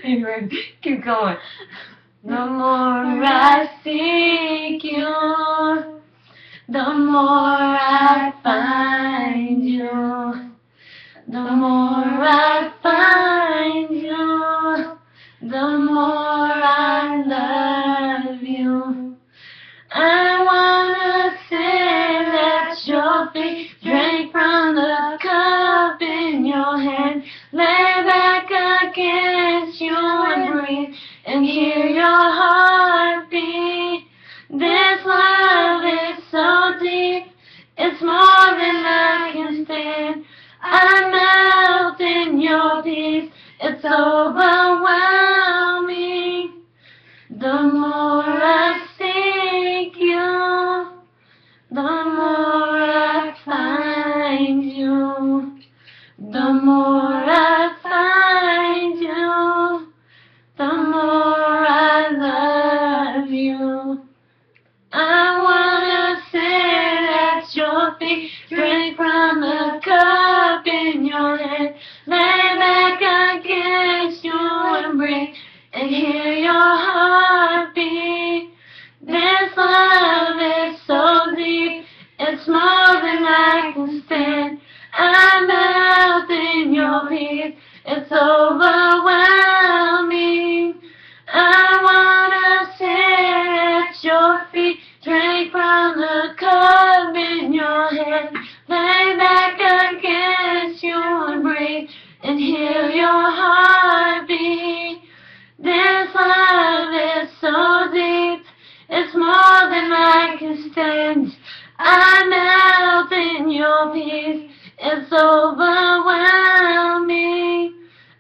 Anyway, keep going. The more I seek you, the more I find you. The more I find you, the more I love you. I wanna sit at your feet, drink from the cup in your hand, lay back against you and breathe and hear your heartbeat. This love is so deep, it's more than I can stand. I melt in your peace, it's overwhelming. The more I seek you, the more I find you. The more I find you, the more I love you. I wanna sit at your feet, drink from the cup in your hand, lay back against you and breathe and hear your heartbeat. This love is so deep, it's more than I can stand. I melt in your peace, it's overwhelming. I wanna sit at your feet, drink from the cup in your hand, lay back against you and breathe and hear your heartbeat. This love is so deep, it's more than I can stand. I melt in your peace, it's overwhelming.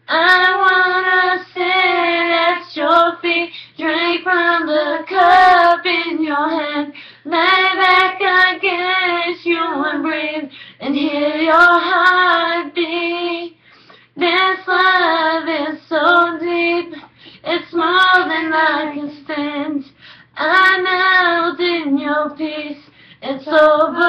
I wanna sit at your feet, drink from the cup in your hand, lay back against you and breathe and hear your heartbeat. This love is so deep, it's more than I can stand. I melt in your peace, it's over.